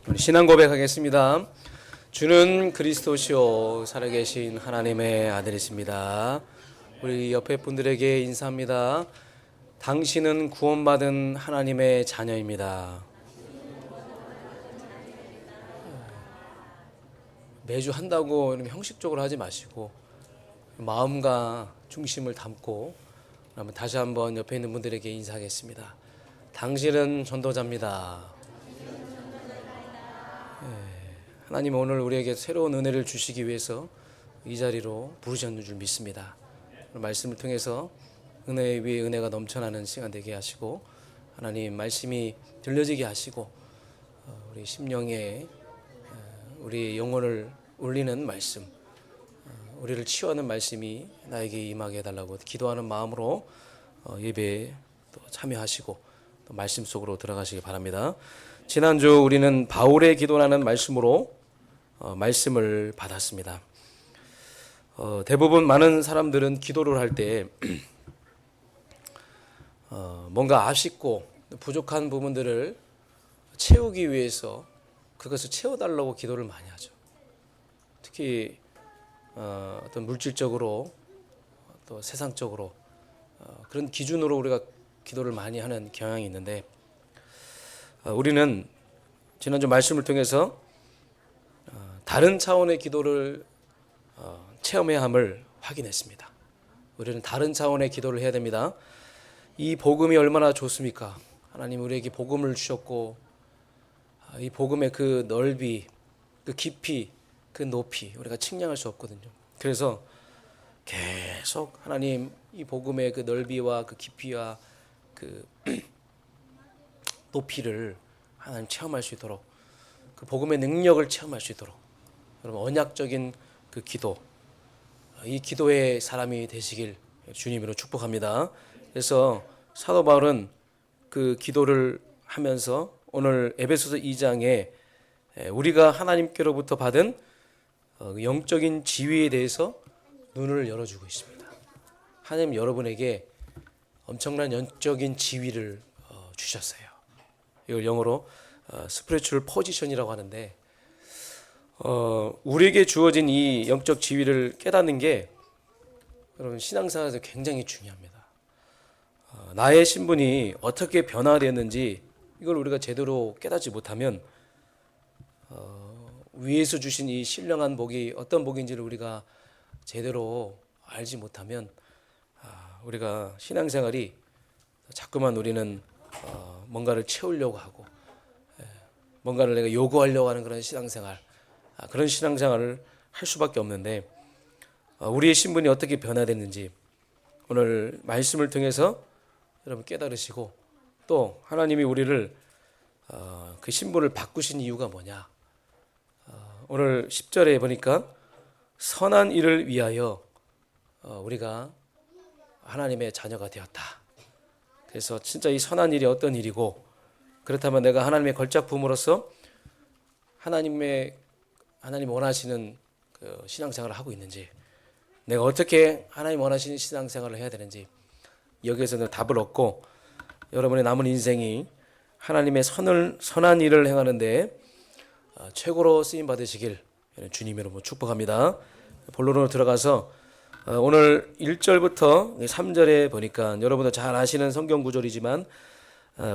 우리 신앙 고백하겠습니다. 주는 그리스도시요 살아계신 하나님의 아들이십니다. 우리 옆에 분들에게 인사합니다. 당신은 구원받은 하나님의 자녀입니다. 매주 한다고 형식적으로 하지 마시고 마음과 중심을 담고 그러면 다시 한번 옆에 있는 분들에게 인사하겠습니다. 당신은 전도자입니다. 하나님 오늘 우리에게 새로운 은혜를 주시기 위해서 이 자리로 부르셨는 줄 믿습니다. 말씀을 통해서 은혜 위에 은혜가 넘쳐나는 시간 되게 하시고 하나님 말씀이 들려지게 하시고 우리 심령에 우리 영혼을 울리는 말씀, 우리를 치유하는 말씀이 나에게 임하게 해달라고 기도하는 마음으로 예배에 또 참여하시고 또 말씀 속으로 들어가시기 바랍니다. 지난주 우리는 바울의 기도라는 말씀으로 말씀을 받았습니다. 대부분 많은 사람들은 기도를 할 때 뭔가 아쉽고 부족한 부분들을 채우기 위해서 그것을 채워달라고 기도를 많이 하죠. 특히 어떤 물질적으로 또 세상적으로 그런 기준으로 우리가 기도를 많이 하는 경향이 있는데 우리는 지난주 말씀을 통해서 다른 차원의 기도를 체험해야 함을 확인했습니다. 우리는 다른 차원의 기도를 해야 됩니다. 이 복음이 얼마나 좋습니까? 하나님 우리에게 복음을 주셨고 이 복음의 그 넓이, 그 깊이, 그 높이 우리가 측량할 수 없거든요. 그래서 계속 하나님 이 복음의 그 넓이와 그 깊이와 그 높이를 하나님 체험할 수 있도록 그 복음의 능력을 체험할 수 있도록 여러분 언약적인 그 기도, 이 기도의 사람이 되시길 주님으로 축복합니다. 그래서 사도 바울은 그 기도를 하면서 오늘 에베소서 2장에 우리가 하나님께로부터 받은 영적인 지위에 대해서 눈을 열어주고 있습니다. 하나님 여러분에게 엄청난 영적인 지위를 주셨어요. 이걸 영어로 spiritual position이라고 하는데 우리에게 주어진 이 영적 지위를 깨닫는 게 여러분 신앙생활에서 굉장히 중요합니다. 나의 신분이 어떻게 변화되었는지 이걸 우리가 제대로 깨닫지 못하면 위에서 주신 이 신령한 복이 어떤 복인지를 우리가 제대로 알지 못하면 우리가 신앙생활이 자꾸만 우리는 뭔가를 채우려고 하고 뭔가를 내가 요구하려고 하는 그런 신앙생활, 그런 신앙생활을 할 수밖에 없는데 우리의 신분이 어떻게 변화됐는지 오늘 말씀을 통해서 여러분 깨달으시고 또 하나님이 우리를 그 신분을 바꾸신 이유가 뭐냐. 오늘 10절에 보니까 선한 일을 위하여 우리가 하나님의 자녀가 되었다. 그래서 진짜 이 선한 일이 어떤 일이고 그렇다면 내가 하나님의 걸작품으로서 하나님 원하시는 그 신앙생활을 하고 있는지 내가 어떻게 하나님 원하시는 신앙생활을 해야 되는지 여기에서는 답을 얻고 여러분의 남은 인생이 하나님의 선한 일을 행하는데 최고로 쓰임 받으시길 주님 여러분 축복합니다. 본론으로 들어가서 오늘 1절부터 3절에 보니까 여러분도 잘 아시는 성경 구절이지만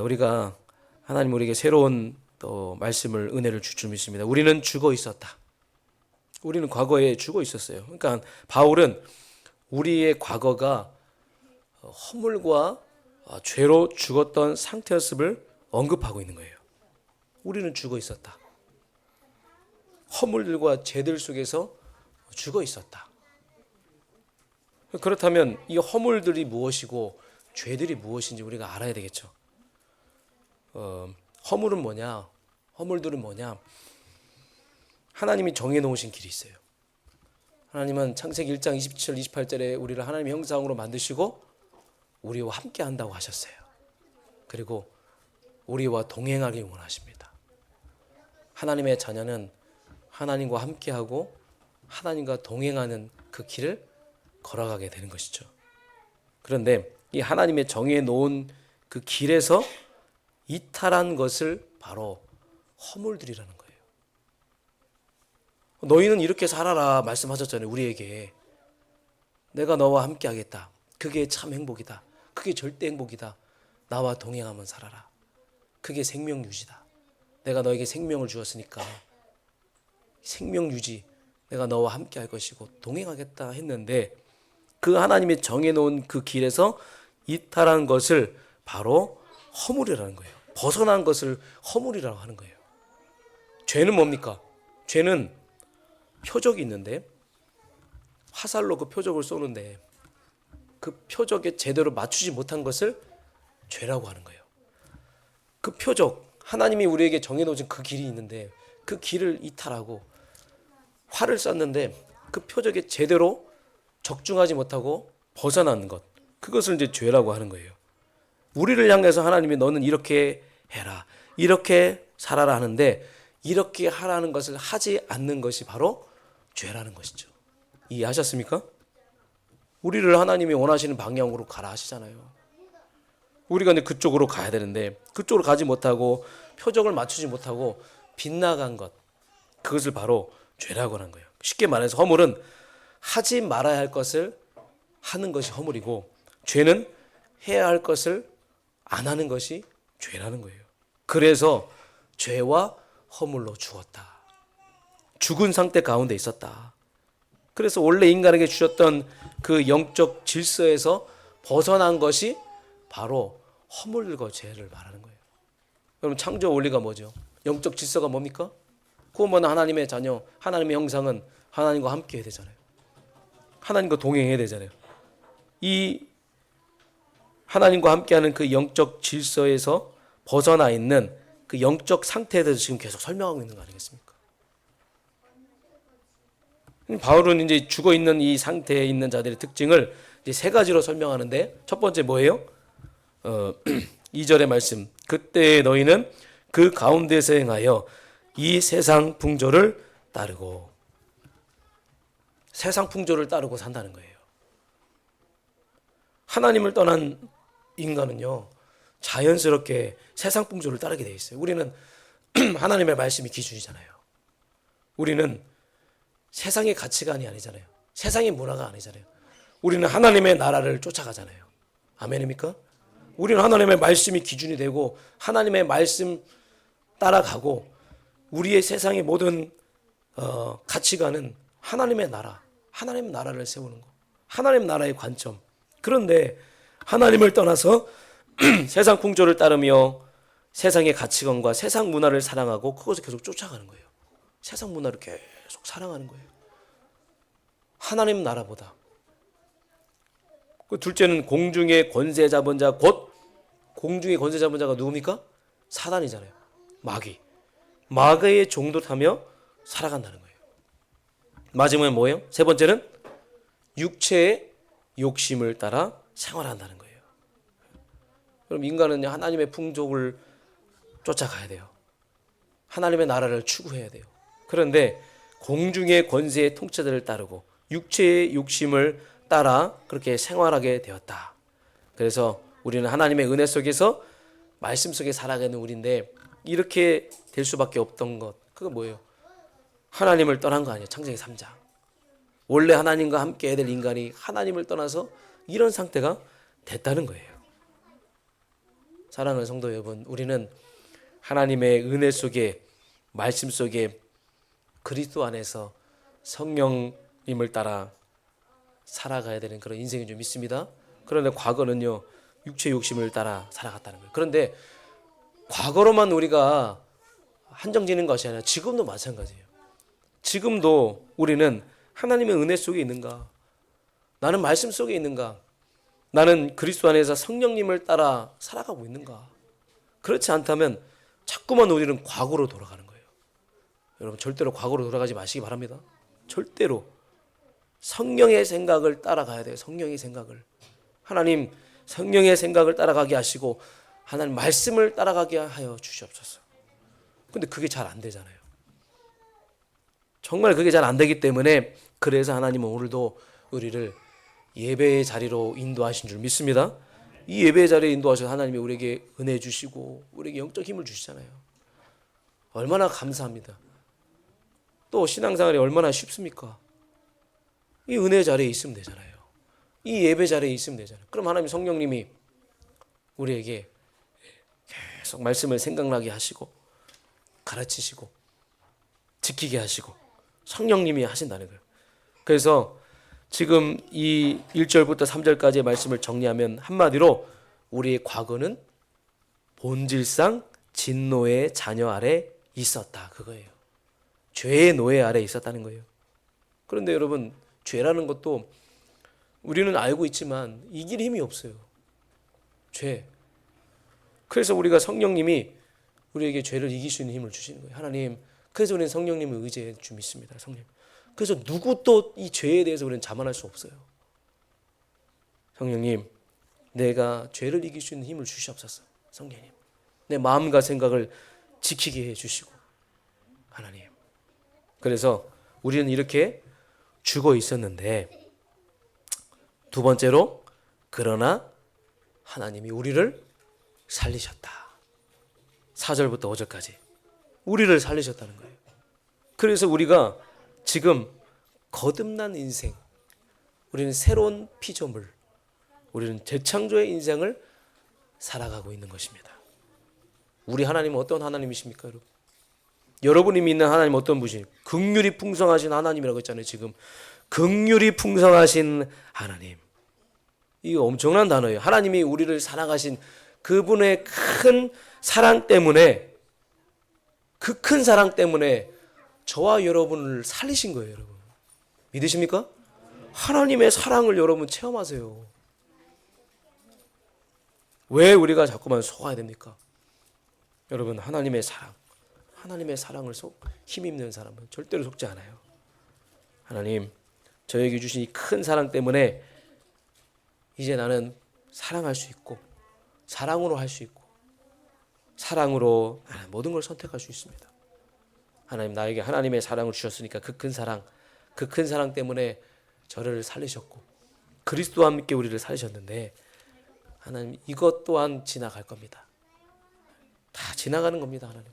우리가 하나님 우리에게 새로운 또 말씀을 은혜를 줄 줄 믿습니다. 우리는 죽어 있었다. 우리는 과거에 죽어 있었어요. 그러니까 바울은 우리의 과거가 허물과 죄로 죽었던 상태였음을 언급하고 있는 거예요. 우리는 죽어 있었다. 허물들과 죄들 속에서 죽어 있었다. 그렇다면 이 허물들이 무엇이고 죄들이 무엇인지 우리가 알아야 되겠죠. 허물은 뭐냐? 허물들은 뭐냐? 하나님이 정해놓으신 길이 있어요. 하나님은 창세기 1장 27, 28절에 우리를 하나님의 형상으로 만드시고 우리와 함께 한다고 하셨어요. 그리고 우리와 동행하길 원하십니다. 하나님의 자녀는 하나님과 함께하고 하나님과 동행하는 그 길을 걸어가게 되는 것이죠. 그런데 이 하나님의 정해 놓은 그 길에서 이탈한 것을 바로 허물들이라는 거예요. 너희는 이렇게 살아라 말씀하셨잖아요. 우리에게. 내가 너와 함께 하겠다. 그게 참 행복이다. 그게 절대 행복이다. 나와 동행하면 살아라. 그게 생명 유지다. 내가 너에게 생명을 주었으니까 생명 유지, 내가 너와 함께 할 것이고 동행하겠다 했는데, 그 하나님이 정해놓은 그 길에서 이탈한 것을 바로 허물이라는 거예요. 벗어난 것을 허물이라고 하는 거예요. 죄는 뭡니까? 죄는 표적이 있는데 화살로 그 표적을 쏘는데 그 표적에 제대로 맞추지 못한 것을 죄라고 하는 거예요. 그 표적, 하나님이 우리에게 정해놓은 그 길이 있는데 그 길을 이탈하고 활을 쐈는데 그 표적에 제대로 적중하지 못하고 벗어나는 것, 그것을 이제 죄라고 하는 거예요. 우리를 향해서 하나님이 너는 이렇게 해라, 이렇게 살아라 하는데 이렇게 하라는 것을 하지 않는 것이 바로 죄라는 것이죠. 이해하셨습니까? 우리를 하나님이 원하시는 방향으로 가라 하시잖아요. 우리가 이제 그쪽으로 가야 되는데 그쪽으로 가지 못하고 표적을 맞추지 못하고 빗나간 것, 그것을 바로 죄라고 하는 거예요. 쉽게 말해서 허물은 하지 말아야 할 것을 하는 것이 허물이고, 죄는 해야 할 것을 안 하는 것이 죄라는 거예요. 그래서 죄와 허물로 죽었다. 죽은 상태 가운데 있었다. 그래서 원래 인간에게 주셨던 그 영적 질서에서 벗어난 것이 바로 허물과 죄를 말하는 거예요. 그럼 창조 원리가 뭐죠? 영적 질서가 뭡니까? 구원받은 하나님의 자녀, 하나님의 형상은 하나님과 함께 해야 되잖아요. 하나님과 동행해야 되잖아요. 이 하나님과 함께하는 그 영적 질서에서 벗어나 있는 그 영적 상태에 대해서 지금 계속 설명하고 있는 거 아니겠습니까? 바울은 이제 죽어 있는 이 상태에 있는 자들의 특징을 이제 세 가지로 설명하는데, 첫 번째 뭐예요? 2절의 말씀. 그때 너희는 그 가운데서 행하여 이 세상 풍조를 따르고, 세상 풍조를 따르고 산다는 거예요. 하나님을 떠난 인간은요, 자연스럽게 세상 풍조를 따르게 돼 있어요. 우리는 하나님의 말씀이 기준이잖아요. 우리는 세상의 가치관이 아니잖아요. 세상의 문화가 아니잖아요. 우리는 하나님의 나라를 쫓아가잖아요. 아멘입니까? 우리는 하나님의 말씀이 기준이 되고 하나님의 말씀 따라가고, 우리의 세상의 모든 가치관은 하나님의 나라, 하나님의 나라를 세우는 거, 하나님 나라의 관점. 그런데 하나님을 떠나서 세상 풍조를 따르며 세상의 가치관과 세상 문화를 사랑하고 그것을 계속 쫓아가는 거예요. 세상 문화를 계속 사랑하는 거예요. 하나님 나라보다. 그 둘째는 공중의 권세 잡은 자, 곧 공중의 권세 잡은 자가 누굽니까? 사단이잖아요. 마귀의 종도 타며 살아간다는 거예요. 마지막에 뭐예요? 세 번째는 육체의 욕심을 따라 생활한다는 거예요. 그럼 인간은 하나님의 풍족을 쫓아가야 돼요. 하나님의 나라를 추구해야 돼요. 그런데 공중의 권세의 통치자들을 따르고 육체의 욕심을 따라 그렇게 생활하게 되었다. 그래서 우리는 하나님의 은혜 속에서 말씀 속에 살아가는 우리인데, 이렇게 될 수밖에 없던 것, 그건 뭐예요? 하나님을 떠난 거 아니에요. 창세기 3장. 원래 하나님과 함께 해야 될 인간이 하나님을 떠나서 이런 상태가 됐다는 거예요. 사랑하는 성도 여러분, 우리는 하나님의 은혜 속에, 말씀 속에, 그리스도 안에서 성령님을 따라 살아가야 되는 그런 인생인 줄 믿습니다. 그런데 과거는요, 육체 욕심을 따라 살아갔다는 거예요. 그런데 과거로만 우리가 한정지는 것이 아니라 지금도 마찬가지예요. 지금도 우리는 하나님의 은혜 속에 있는가? 나는 말씀 속에 있는가? 나는 그리스도 안에서 성령님을 따라 살아가고 있는가? 그렇지 않다면 자꾸만 우리는 과거로 돌아가는 거예요. 여러분, 절대로 과거로 돌아가지 마시기 바랍니다. 절대로 성령의 생각을 따라가야 돼요. 성령의 생각을. 하나님 성령의 생각을 따라가게 하시고 하나님 말씀을 따라가게 하여 주시옵소서. 근데 그게 잘 안 되잖아요. 정말 그게 잘 안 되기 때문에, 그래서 하나님은 오늘도 우리를 예배의 자리로 인도하신 줄 믿습니다. 이 예배의 자리에 인도하셔서 하나님이 우리에게 은혜 주시고 우리에게 영적 힘을 주시잖아요. 얼마나 감사합니다. 또 신앙생활이 얼마나 쉽습니까? 이 은혜 자리에 있으면 되잖아요. 이 예배 자리에 있으면 되잖아요. 그럼 하나님 성령님이 우리에게 계속 말씀을 생각나게 하시고 가르치시고 지키게 하시고 성령님이 하신다는 거예요. 그래서 지금 이 1절부터 3절까지의 말씀을 정리하면 한마디로 우리의 과거는 본질상 진노의 자녀 아래 있었다, 그거예요. 죄의 노예 아래 있었다는 거예요. 그런데 여러분, 죄라는 것도 우리는 알고 있지만 이길 힘이 없어요. 죄. 그래서 우리가 성령님이 우리에게 죄를 이길 수 있는 힘을 주시는 거예요. 하나님, 그래서 우리는 성령님을 의지해 주 믿습니다. 성령. 그래서 누구도 이 죄에 대해서 우리는 자만할 수 없어요. 성령님, 내가 죄를 이길 수 있는 힘을 주시옵소서. 성령님, 내 마음과 생각을 지키게 해 주시고 하나님. 그래서 우리는 이렇게 죽어 있었는데, 두 번째로 그러나 하나님이 우리를 살리셨다. 4절부터 5절까지 우리를 살리셨다는 거예요. 그래서 우리가 지금 거듭난 인생, 우리는 새로운 피조물, 우리는 재창조의 인생을 살아가고 있는 것입니다. 우리 하나님은 어떤 하나님이십니까, 여러분? 여러분이 믿는 하나님 어떤 분이십니까? 긍휼이 풍성하신 하나님이라고 했잖아요. 지금 긍휼이 풍성하신 하나님. 이거 엄청난 단어예요. 하나님이 우리를 사랑하신 그분의 큰 사랑 때문에, 그 큰 사랑 때문에 저와 여러분을 살리신 거예요, 여러분. 믿으십니까? 하나님의 사랑을 여러분 체험하세요. 왜 우리가 자꾸만 속아야 됩니까? 여러분, 하나님의 사랑, 하나님의 사랑을 힘입는 사람은 절대로 속지 않아요. 하나님, 저에게 주신 이 큰 사랑 때문에 이제 나는 사랑할 수 있고, 사랑으로 할 수 있고, 사랑으로 모든 걸 선택할 수 있습니다. 하나님, 나에게 하나님의 사랑을 주셨으니까 그 큰 사랑 때문에 저를 살리셨고 그리스도와 함께 우리를 살리셨는데, 하나님, 이것 또한 지나갈 겁니다. 다 지나가는 겁니다. 하나님,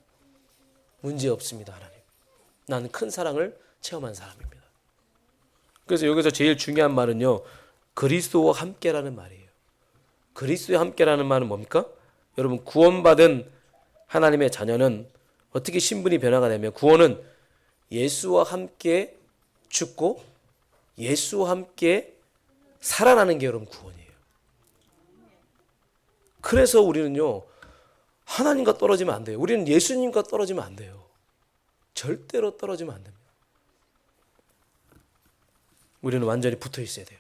문제 없습니다. 하나님, 나는 큰 사랑을 체험한 사람입니다. 그래서 여기서 제일 중요한 말은요, 그리스도와 함께라는 말이에요. 그리스도와 함께라는 말은 뭡니까? 여러분, 구원받은 하나님의 자녀는 어떻게 신분이 변화가 되면, 구원은 예수와 함께 죽고 예수와 함께 살아나는 게 여러분 구원이에요. 그래서 우리는요, 하나님과 떨어지면 안 돼요. 우리는 예수님과 떨어지면 안 돼요. 절대로 떨어지면 안 됩니다. 우리는 완전히 붙어 있어야 돼요.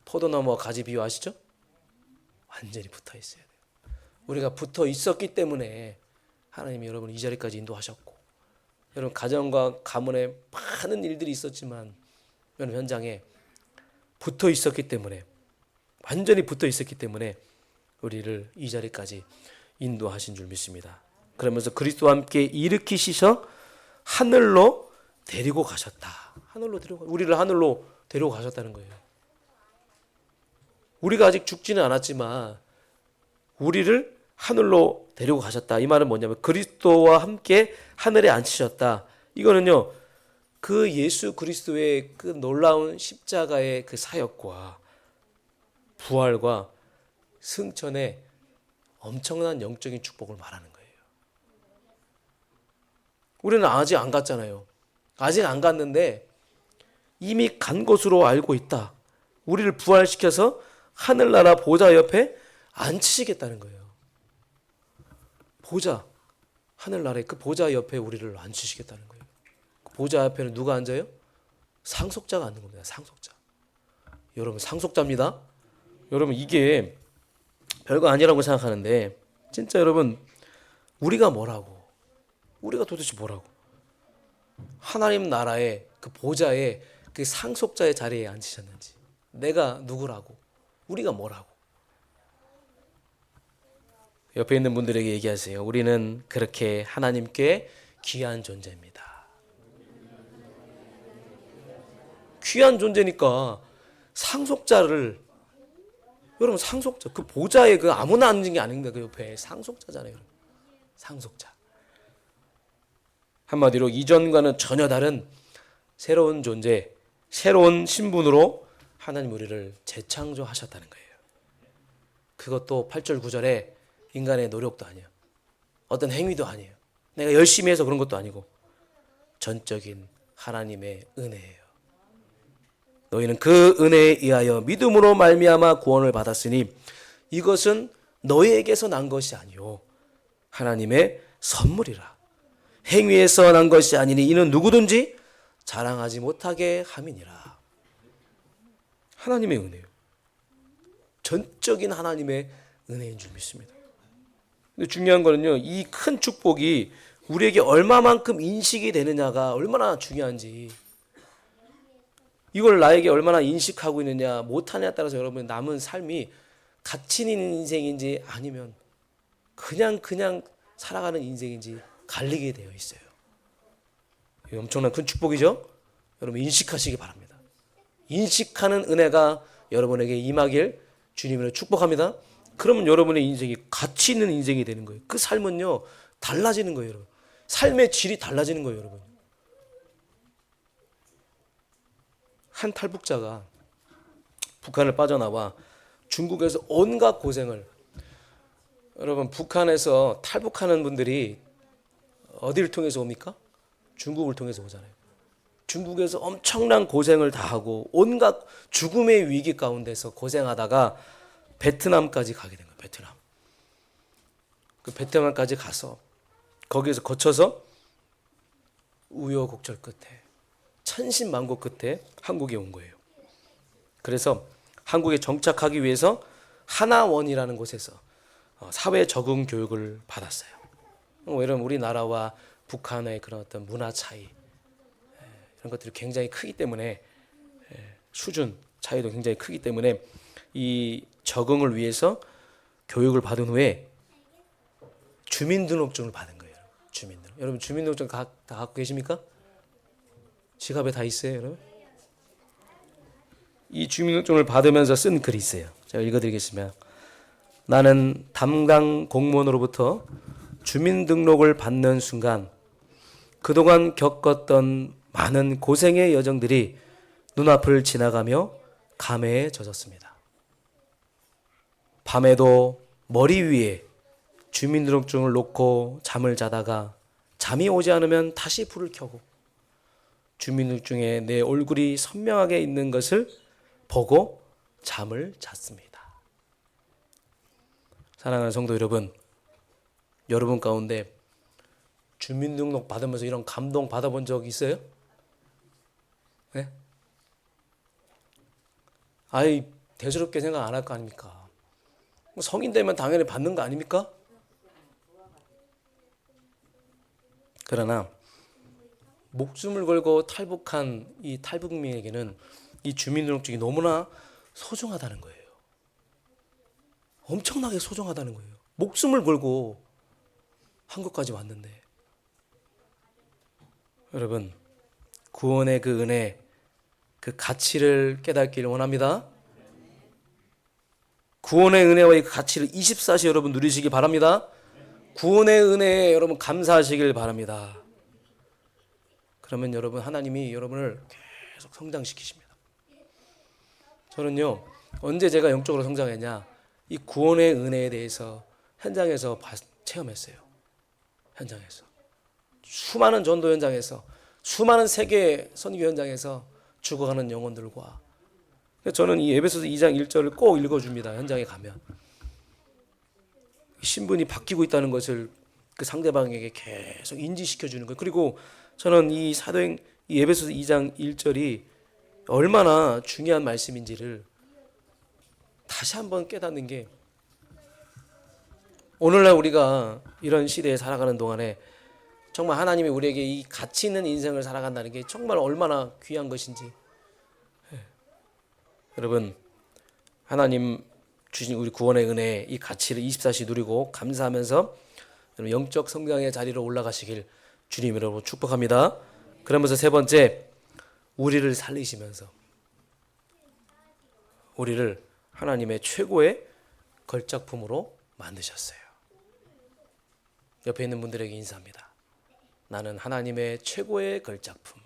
포도나무와 가지 비유 아시죠? 완전히 붙어 있어야 돼요. 우리가 붙어 있었기 때문에 하나님이 여러분 이 자리까지 인도하셨고, 여러분 가정과 가문에 많은 일들이 있었지만 여러분 현장에 붙어 있었기 때문에, 완전히 붙어 있었기 때문에 우리를 이 자리까지 인도하신 줄 믿습니다. 그러면서 그리스도와 함께 일으키시셔 하늘로 데리고 가셨다. 우리를 하늘로 데리고 가셨다는 거예요. 우리가 아직 죽지는 않았지만 우리를 하늘로 데리고 가셨다. 이 말은 뭐냐면 그리스도와 함께 하늘에 앉히셨다. 이거는요, 그 예수 그리스도의 그 놀라운 십자가의 그 사역과 부활과 승천의 엄청난 영적인 축복을 말하는 거예요. 우리는 아직 안 갔잖아요. 아직 안 갔는데 이미 간 것으로 알고 있다. 우리를 부활시켜서 하늘나라 보좌 옆에 앉히시겠다는 거예요. 보좌, 하늘나라의 그 보좌 옆에 우리를 앉히시겠다는 거예요. 그 보좌 옆에는 누가 앉아요? 상속자가 앉는 겁니다. 상속자. 여러분, 상속자입니다. 여러분, 이게 별거 아니라고 생각하는데 진짜 여러분, 우리가 뭐라고, 우리가 도대체 뭐라고, 하나님 나라의 그 보좌에 그 상속자의 자리에 앉으셨는지, 내가 누구라고, 우리가 뭐라고. 옆에 있는 분들에게 얘기하세요. 우리는 그렇게 하나님께 귀한 존재입니다. 귀한 존재니까 상속자를, 여러분 상속자, 그 보좌에 그 아무나 앉은 게 아닙니다. 그 옆에 상속자잖아요. 여러분. 상속자. 한마디로 이전과는 전혀 다른 새로운 존재, 새로운 신분으로 하나님 우리를 재창조하셨다는 거예요. 그것도 8절 9절에 인간의 노력도 아니에요. 어떤 행위도 아니에요. 내가 열심히 해서 그런 것도 아니고 전적인 하나님의 은혜예요. 너희는 그 은혜에 의하여 믿음으로 말미암아 구원을 받았으니 이것은 너희에게서 난 것이 아니요 하나님의 선물이라. 행위에서 난 것이 아니니 이는 누구든지 자랑하지 못하게 함이니라. 하나님의 은혜요. 전적인 하나님의 은혜인 줄 믿습니다. 근데 중요한 거는요, 이 큰 축복이 우리에게 얼마만큼 인식이 되느냐가 얼마나 중요한지, 이걸 나에게 얼마나 인식하고 있느냐 못하냐에 따라서 여러분 남은 삶이 가치 있는 인생인지 아니면 그냥 살아가는 인생인지 갈리게 되어 있어요. 이거 엄청난 큰 축복이죠. 여러분 인식하시기 바랍니다. 인식하는 은혜가 여러분에게 임하길 주님으로 축복합니다. 그러면 여러분의 인생이 가치 있는 인생이 되는 거예요. 그 삶은요 달라지는 거예요, 여러분. 삶의 질이 달라지는 거예요, 여러분. 한 탈북자가 북한을 빠져나와 중국에서 온갖 고생을, 여러분 북한에서 탈북하는 분들이 어디를 통해서 옵니까? 중국을 통해서 오잖아요. 중국에서 엄청난 고생을 다 하고 온갖 죽음의 위기 가운데서 고생하다가 베트남까지 가게 된 거예요. 베트남. 그 베트남까지 가서 거기에서 거쳐서 우여곡절 끝에 천신만고 끝에 한국에 온 거예요. 그래서 한국에 정착하기 위해서 하나원이라는 곳에서 사회 적응 교육을 받았어요. 왜냐면 우리나라와 북한의 그런 어떤 문화 차이 이런 것들이 굉장히 크기 때문에, 수준 차이도 굉장히 크기 때문에 이 적응을 위해서 교육을 받은 후에 주민등록증을 받은 거예요. 주민등록. 여러분 주민등록증 다 갖고 계십니까? 지갑에 다 있어요, 여러분? 이 주민등록증을 받으면서 쓴 글이 있어요. 제가 읽어드리겠습니다. 나는 담당 공무원으로부터 주민등록을 받는 순간 그동안 겪었던 많은 고생의 여정들이 눈앞을 지나가며 감회에 젖었습니다. 밤에도 머리 위에 주민등록증을 놓고 잠을 자다가 잠이 오지 않으면 다시 불을 켜고 주민등록증에 내 얼굴이 선명하게 있는 것을 보고 잠을 잤습니다. 사랑하는 성도 여러분, 여러분 가운데 주민등록 받으면서 이런 감동 받아본 적 있어요? 네? 아이 대수롭게 생각 안 할 거 아닙니까? 성인 되면 당연히 받는 거 아닙니까? 그러나 목숨을 걸고 탈북한 이 탈북민에게는 이 주민등록증이 너무나 소중하다는 거예요. 엄청나게 소중하다는 거예요. 목숨을 걸고 한국까지 왔는데. 여러분, 구원의 그 은혜, 그 가치를 깨닫기를 원합니다. 구원의 은혜와 이 가치를 24시 여러분 누리시기 바랍니다. 구원의 은혜에 여러분 감사하시길 바랍니다. 그러면 여러분 하나님이 여러분을 계속 성장시키십니다. 저는요, 언제 제가 영적으로 성장했냐, 이 구원의 은혜에 대해서 현장에서 체험했어요. 현장에서 수많은 전도 현장에서, 수많은 세계 선교 현장에서 죽어가는 영혼들과, 저는 이 에베소서 2장 1절을 꼭 읽어줍니다. 현장에 가면 신분이 바뀌고 있다는 것을 그 상대방에게 계속 인지시켜 주는 거예요. 그리고 저는 이 사도행 이 에베소서 2장 1절이 얼마나 중요한 말씀인지를 다시 한번 깨닫는 게, 오늘날 우리가 이런 시대에 살아가는 동안에 정말 하나님이 우리에게 이 가치 있는 인생을 살아간다는 게 정말 얼마나 귀한 것인지. 여러분, 하나님 주신 우리 구원의 은혜, 이 가치를 24시 누리고 감사하면서 영적 성장의 자리로 올라가시길 주님 여러분 축복합니다. 그러면서 세 번째, 우리를 살리시면서 우리를 하나님의 최고의 걸작품으로 만드셨어요. 옆에 있는 분들에게 인사합니다. 나는 하나님의 최고의 걸작품.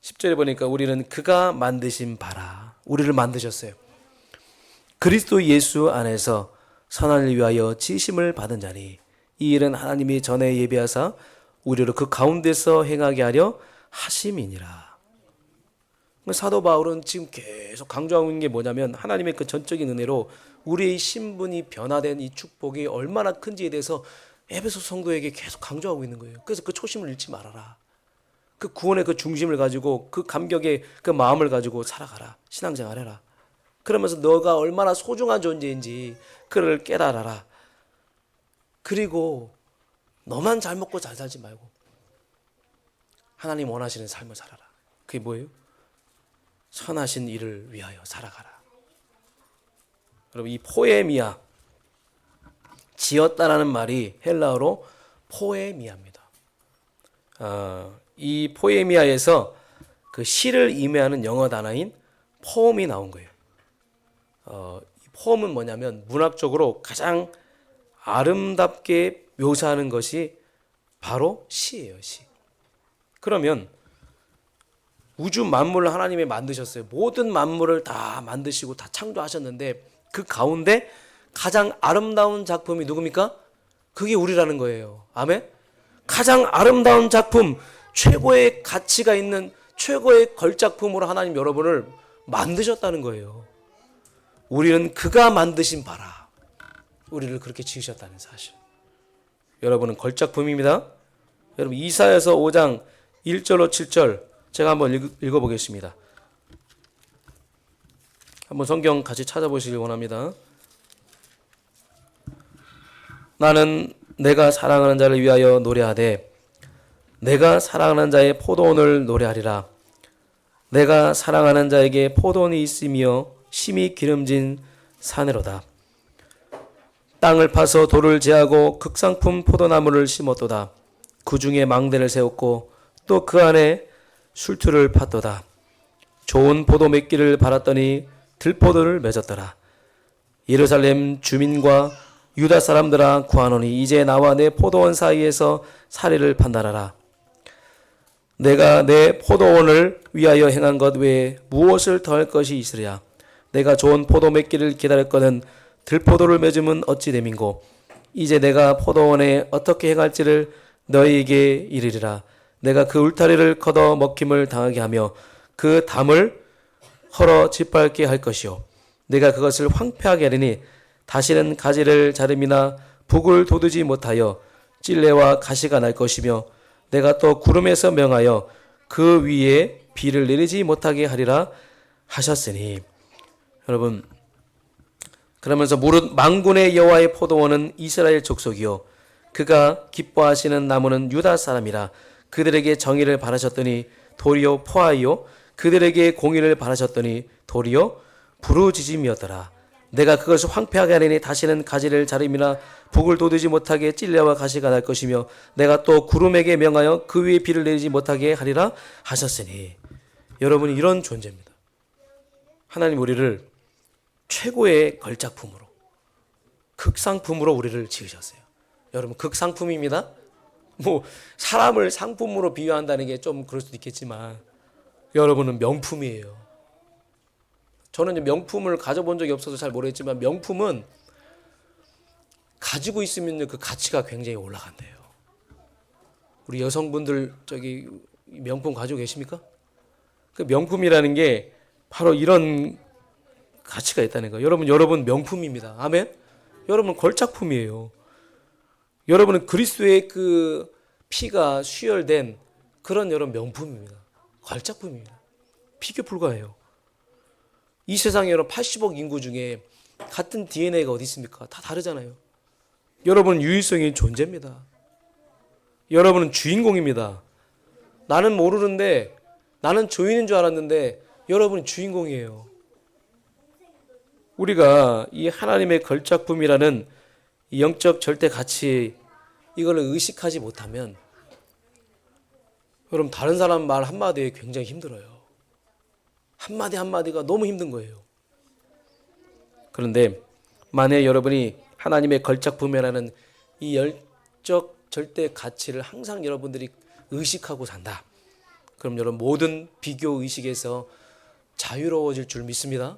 10절에 보니까 우리는 그가 만드신 바라. 우리를 만드셨어요. 그리스도 예수 안에서 선한 일 위하여 지심을 받은 자니 이 일은 하나님이 전에 예비하사 우리를 그 가운데서 행하게 하려 하심이니라. 사도 바울은 지금 계속 강조하고 있는 게 뭐냐면 하나님의 그 전적인 은혜로 우리의 신분이 변화된 이 축복이 얼마나 큰지에 대해서 에베소 성도에게 계속 강조하고 있는 거예요. 그래서 그 초심을 잃지 말아라. 그 구원의 그 중심을 가지고 그 감격의 그 마음을 가지고 살아가라. 신앙생활 해라. 그러면서 너가 얼마나 소중한 존재인지 그를 깨달아라. 그리고 너만 잘 먹고 잘 살지 말고 하나님 원하시는 삶을 살아라. 그게 뭐예요? 선하신 일을 위하여 살아가라. 여러분, 이 포에미아, 지었다라는 말이 헬라어로 포에미아입니다. 이 포에미아에서 그 시를 의미하는 영어 단어인 포음이 나온 거예요. 포음은 뭐냐면 문학적으로 가장 아름답게 묘사하는 것이 바로 시예요. 시. 그러면 우주 만물을 하나님이 만드셨어요. 모든 만물을 다 만드시고 다 창조하셨는데 그 가운데 가장 아름다운 작품이 누굽니까? 그게 우리라는 거예요. 아멘? 가장 아름다운 작품, 최고의 가치가 있는 최고의 걸작품으로 하나님 여러분을 만드셨다는 거예요. 우리는 그가 만드신 바라. 우리를 그렇게 지으셨다는 사실. 여러분은 걸작품입니다. 여러분 이사야서 5장 1절로 7절 제가 한번 읽어보겠습니다. 한번 성경 같이 찾아보시길 원합니다. 나는 내가 사랑하는 자를 위하여 노래하되 내가 사랑하는 자의 포도원을 노래하리라. 내가 사랑하는 자에게 포도원이 있으며 심히 기름진 산으로다. 땅을 파서 돌을 제하고 극상품 포도나무를 심었도다. 그 중에 망대를 세웠고 또 그 안에 술투를 팠도다. 좋은 포도 맺기를 바랐더니 들포도를 맺었더라. 예루살렘 주민과 유다 사람들아 구하노니 이제 나와 내 포도원 사이에서 사리를 판단하라. 내가 내 포도원을 위하여 행한 것 외에 무엇을 더할 것이 있으랴. 내가 좋은 포도 맺기를 기다렸거든 들포도를 맺으면 어찌 됨인고. 이제 내가 포도원에 어떻게 행할지를 너희에게 이르리라. 내가 그 울타리를 걷어 먹힘을 당하게 하며 그 담을 헐어 짓밟게 할 것이요. 내가 그것을 황폐하게 하리니 다시는 가지를 자름이나 북을 돋우지 못하여 찔레와 가시가 날 것이며 내가 또 구름에서 명하여 그 위에 비를 내리지 못하게 하리라 하셨으니. 여러분, 그러면서 무릇 만군의 여호와의 포도원은 이스라엘 족속이요 그가 기뻐하시는 나무는 유다 사람이라. 그들에게 정의를 바라셨더니 도리어 포하이요 그들에게 공의를 바라셨더니 도리어 부르짖음이었더라. 내가 그것을 황폐하게 하리니 다시는 가지를 자름이나 북을 돋우지 못하게 찔레와 가시가 날 것이며 내가 또 구름에게 명하여 그 위에 비를 내리지 못하게 하리라 하셨으니. 여러분이 이런 존재입니다. 하나님 우리를 최고의 걸작품으로 극상품으로 우리를 지으셨어요. 여러분 극상품입니다. 뭐 사람을 상품으로 비유한다는 게 좀 그럴 수도 있겠지만 여러분은 명품이에요. 저는 명품을 가져본 적이 없어서 잘 모르겠지만 명품은 가지고 있으면 그 가치가 굉장히 올라간대요. 우리 여성분들 저기 명품 가지고 계십니까? 그 명품이라는 게 바로 이런 가치가 있다는 거예요. 여러분 명품입니다. 아멘. 여러분 걸작품이에요. 여러분은 그리스도의 그 피가 수혈된 그런 여러분 명품입니다. 걸작품입니다. 비교 불가해요. 이 세상에 여러분 80억 인구 중에 같은 DNA가 어디 있습니까? 다 다르잖아요. 여러분은 유일성의 존재입니다. 여러분은 주인공입니다. 나는 모르는데 나는 조인인 줄 알았는데 여러분이 주인공이에요. 우리가 이 하나님의 걸작품이라는 영적 절대 가치 이걸 의식하지 못하면 여러분 다른 사람 말 한마디에 굉장히 힘들어요. 한마디가 너무 힘든 거예요. 그런데 만약 여러분이 하나님의 걸작품이라는 이 열적 절대 가치를 항상 여러분들이 의식하고 산다. 그럼 여러분 모든 비교 의식에서 자유로워질 줄 믿습니다.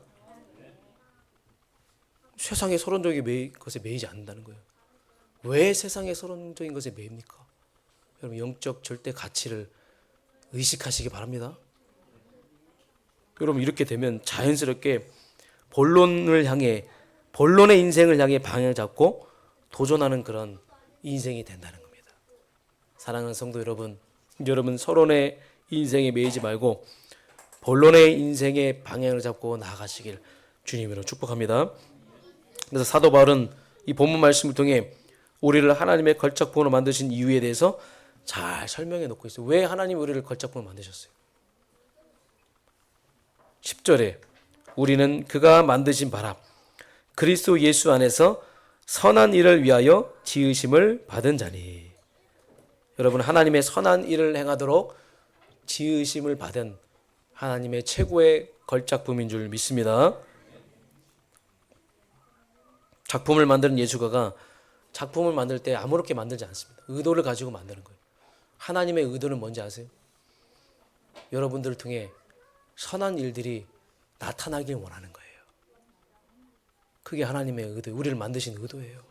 세상의 서론적인 것에 매이지 않는다는 거예요. 왜 세상의 서론적인 것에 매입니까? 여러분 영적 절대 가치를 의식하시기 바랍니다. 여러분 이렇게 되면 자연스럽게 본론의 인생을 향해 방향을 잡고 도전하는 그런 인생이 된다는 겁니다. 사랑하는 성도 여러분, 여러분 서론의 인생에 매이지 말고 본론의 인생의 방향을 잡고 나아가시길 주님으로 축복합니다. 그래서 사도 바울은 이 본문 말씀을 통해 우리를 하나님의 걸작품으로 만드신 이유에 대해서 잘 설명해 놓고 있어요. 왜 하나님이 우리를 걸작품으로 만드셨어요? 10절에 우리는 그가 만드신 바라 그리스도 예수 안에서 선한 일을 위하여 지으심을 받은 자니. 여러분 하나님의 선한 일을 행하도록 지으심을 받은 하나님의 최고의 걸작품인 줄 믿습니다. 작품을 만드는 예술가가 작품을 만들 때 아무렇게 만들지 않습니다. 의도를 가지고 만드는 거예요. 하나님의 의도는 뭔지 아세요? 여러분들을 통해 선한 일들이 나타나길 원하는 거예요. 그게 하나님의 의도, 우리를 만드신 의도예요.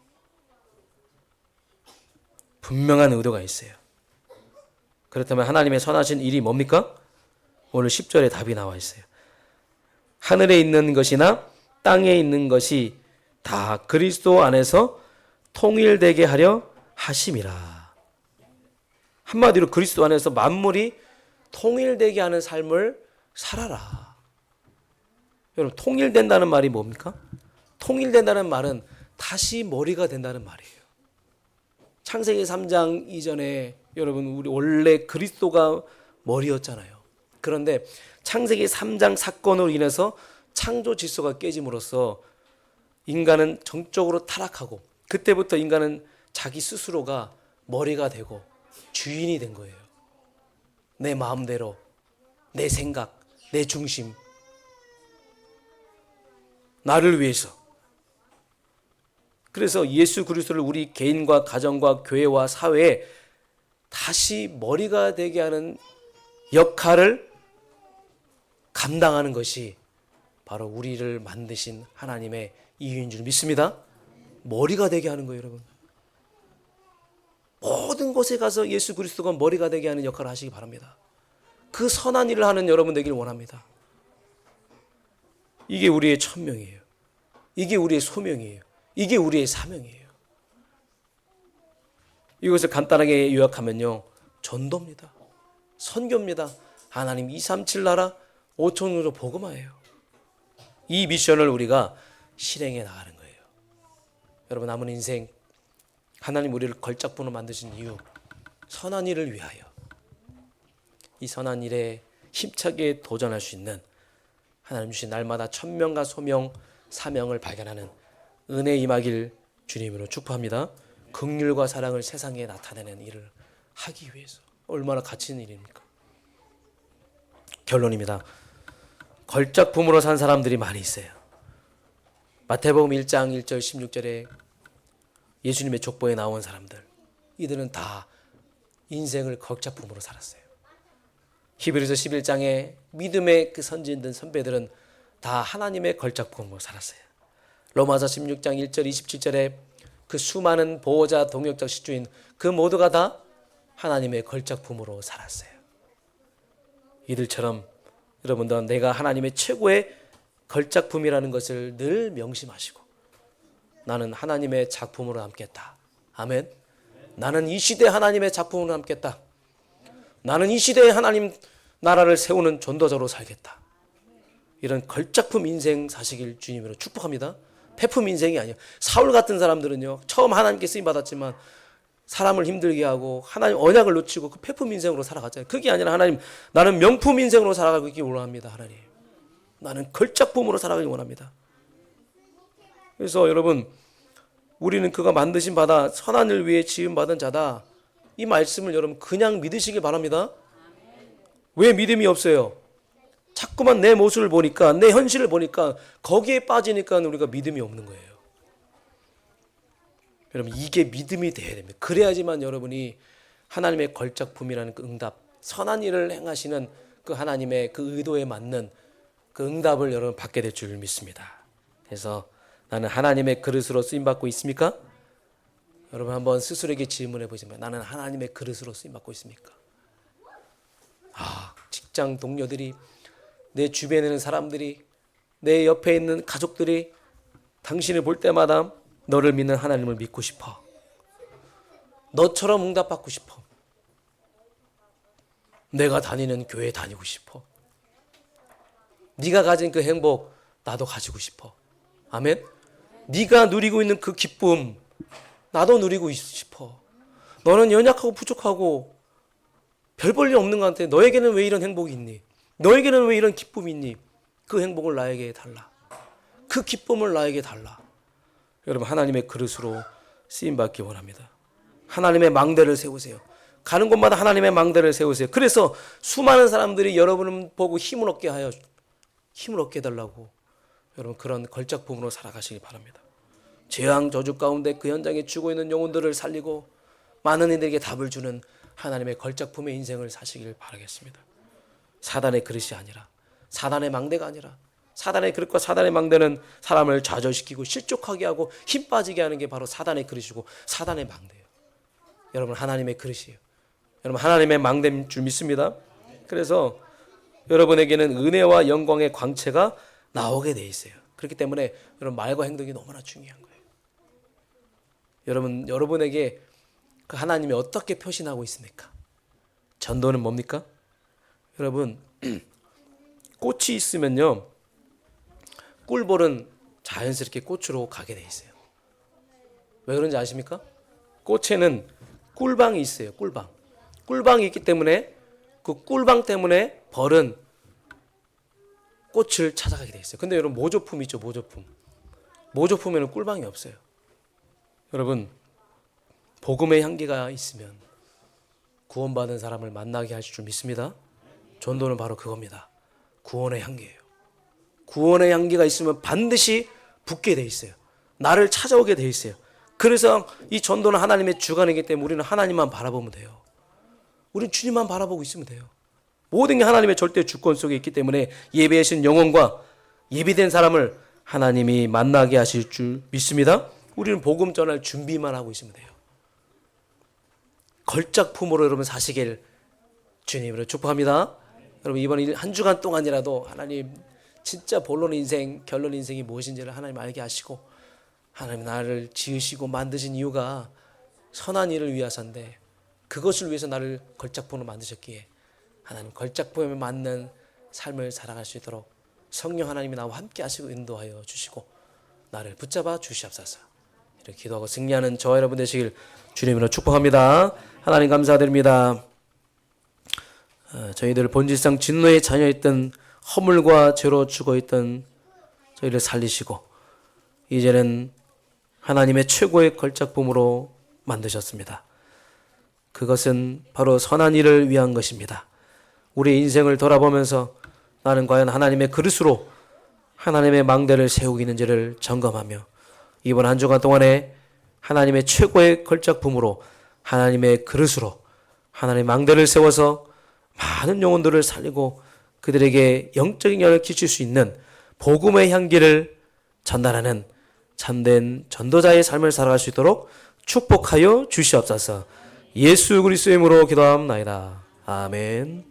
분명한 의도가 있어요. 그렇다면 하나님의 선하신 일이 뭡니까? 오늘 10절에 답이 나와 있어요. 하늘에 있는 것이나 땅에 있는 것이 다 그리스도 안에서 통일되게 하려 하심이라. 한마디로 그리스도 안에서 만물이 통일되게 하는 삶을 살아라. 여러분 통일된다는 말이 뭡니까? 통일된다는 말은 다시 머리가 된다는 말이에요. 창세기 3장 이전에 여러분 우리 원래 그리스도가 머리였잖아요. 그런데 창세기 3장 사건으로 인해서 창조 질서가 깨짐으로써 인간은 정적으로 타락하고 그때부터 인간은 자기 스스로가 머리가 되고 주인이 된 거예요. 내 마음대로, 내 생각, 내 중심, 나를 위해서. 그래서 예수 그리스도를 우리 개인과 가정과 교회와 사회에 다시 머리가 되게 하는 역할을 감당하는 것이 바로 우리를 만드신 하나님의 이유인 줄 믿습니다. 머리가 되게 하는 거예요, 여러분. 모든 곳에 가서 예수 그리스도가 머리가 되게 하는 역할을 하시기 바랍니다. 그 선한 일을 하는 여러분 되기를 원합니다. 이게 우리의 천명이에요. 이게 우리의 소명이에요. 이게 우리의 사명이에요. 이것을 간단하게 요약하면요, 전도입니다. 선교입니다. 하나님 237 나라 5천으로 복음화예요. 이 미션을 우리가 실행해 나가는 거예요. 여러분 남은 인생 하나님 우리를 걸작품으로 만드신 이유, 선한 일을 위하여. 이 선한 일에 힘차게 도전할 수 있는 하나님 주신 날마다 천명과 소명, 사명을 발견하는 은혜 임하길 주님으로 축복합니다. 긍휼과 사랑을 세상에 나타내는 일을 하기 위해서 얼마나 가치 있는 일입니까? 결론입니다. 걸작품으로 산 사람들이 많이 있어요. 마태복음 1장 1절 16절에 예수님의 족보에 나온 사람들, 이들은 다 인생을 걸작품으로 살았어요. 히브리서 11장에 믿음의 그 선지인들 선배들은 다 하나님의 걸작품으로 살았어요. 로마서 16장 1절 27절에 그 수많은 보호자, 동역자, 시주인 그 모두가 다 하나님의 걸작품으로 살았어요. 이들처럼 여러분도 내가 하나님의 최고의 걸작품이라는 것을 늘 명심하시고 나는 하나님의 작품으로 남겠다. 아멘. 나는 이 시대 하나님의 작품으로 남겠다. 나는 이 시대에 하나님 나라를 세우는 전도자로 살겠다. 이런 걸작품 인생 사시길 주님으로 축복합니다. 페품 인생이 아니에요. 사울 같은 사람들은요, 처음 하나님께 쓰임 받았지만 사람을 힘들게 하고 하나님 언약을 놓치고 그 페품 인생으로 살아갔잖아요. 그게 아니라 하나님, 나는 명품 인생으로 살아가기 원합니다. 하나님, 나는 걸작품으로 살아가기 원합니다. 그래서 여러분, 우리는 그가 만드신 바다, 선한 일 위해 지음 받은 자다. 이 말씀을 여러분 그냥 믿으시길 바랍니다. 왜 믿음이 없어요? 자꾸만 내 모습을 보니까, 내 현실을 보니까 거기에 빠지니까 우리가 믿음이 없는 거예요. 여러분 이게 믿음이 돼야 됩니다. 그래야지만 여러분이 하나님의 걸작품이라는 그 응답, 선한 일을 행하시는 그 하나님의 그 의도에 맞는 그 응답을 여러분 받게 될 줄 믿습니다. 그래서 나는 하나님의 그릇으로 쓰임받고 있습니까? 여러분 한번 스스로에게 질문해 보시면 나는 하나님의 그릇으로 쓰임받고 있습니까? 직장 동료들이, 내 주변에 있는 사람들이, 내 옆에 있는 가족들이 당신을 볼 때마다 너를 믿는 하나님을 믿고 싶어. 너처럼 응답받고 싶어. 내가 다니는 교회에 다니고 싶어. 네가 가진 그 행복 나도 가지고 싶어. 아멘. 네가 누리고 있는 그 기쁨 나도 누리고 싶어. 너는 연약하고 부족하고 별 볼 일 없는 것 같아. 너에게는 왜 이런 행복이 있니? 너에게는 왜 이런 기쁨이 있니? 그 행복을 나에게 달라. 그 기쁨을 나에게 달라. 여러분 하나님의 그릇으로 쓰임받기 원합니다. 하나님의 망대를 세우세요. 가는 곳마다 하나님의 망대를 세우세요. 그래서 수많은 사람들이 여러분을 보고 힘을 얻게 해달라고 여러분 그런 걸작품으로 살아가시기 바랍니다. 재앙 저주 가운데 그 현장에 죽어 있는 영혼들을 살리고 많은 이들에게 답을 주는 하나님의 걸작품의 인생을 사시길 바라겠습니다. 사단의 그릇이 아니라, 사단의 망대가 아니라, 사단의 그릇과 사단의 망대는 사람을 좌절시키고 실족하게 하고 힘 빠지게 하는 게 바로 사단의 그릇이고 사단의 망대예요. 여러분 하나님의 그릇이에요. 여러분 하나님의 망대인 줄 믿습니다. 그래서 여러분에게는 은혜와 영광의 광채가 나오게 돼 있어요. 그렇기 때문에 여러분 말과 행동이 너무나 중요한 거예요. 여러분에게 그 하나님이 어떻게 표신하고 있습니까? 전도는 뭡니까? 여러분 꽃이 있으면요 꿀벌은 자연스럽게 꽃으로 가게 돼 있어요. 왜 그런지 아십니까? 꽃에는 꿀방이 있어요. 꿀방이 있기 때문에 그 꿀방 때문에 벌은 꽃을 찾아가게 돼 있어요. 근데 여러분 모조품 있죠. 모조품에는 꿀방이 없어요. 여러분 복음의 향기가 있으면 구원받은 사람을 만나게 하실 줄 믿습니다. 전도는 바로 그겁니다. 구원의 향기예요. 구원의 향기가 있으면 반드시 붙게 돼 있어요. 나를 찾아오게 돼 있어요. 그래서 이 전도는 하나님의 주관이기 때문에 우리는 하나님만 바라보면 돼요. 우리는 주님만 바라보고 있으면 돼요. 모든 게 하나님의 절대 주권 속에 있기 때문에 예배하신 영혼과 예비된 사람을 하나님이 만나게 하실 줄 믿습니다. 우리는 복음 전할 준비만 하고 있으면 돼요. 걸작품으로 여러분 사시길 주님으로 축복합니다. 여러분 이번 한 주간 동안이라도 하나님 진짜 본론 인생, 결론 인생이 무엇인지를 하나님 알게 하시고 하나님 나를 지으시고 만드신 이유가 선한 일을 위해서인데 그것을 위해서 나를 걸작품으로 만드셨기에 하나님 걸작품에 맞는 삶을 살아갈 수 있도록 성령 하나님이 나와 함께 하시고 인도하여 주시고 나를 붙잡아 주시옵소서. 이렇게 기도하고 승리하는 저와 여러분 되시길 주님으로 축복합니다. 하나님 감사드립니다. 저희들 본질상 진노의 자녀였던 허물과 죄로 죽어있던 저희를 살리시고 이제는 하나님의 최고의 걸작품으로 만드셨습니다. 그것은 바로 선한 일을 위한 것입니다. 우리 인생을 돌아보면서 나는 과연 하나님의 그릇으로 하나님의 망대를 세우고 있는지를 점검하며 이번 한 주간 동안에 하나님의 최고의 걸작품으로 하나님의 그릇으로 하나님의 망대를 세워서 많은 영혼들을 살리고 그들에게 영적인 영향을 끼칠 수 있는 복음의 향기를 전달하는 참된 전도자의 삶을 살아갈 수 있도록 축복하여 주시옵소서. 예수 그리스도의 이름으로 기도합나이다. 아멘.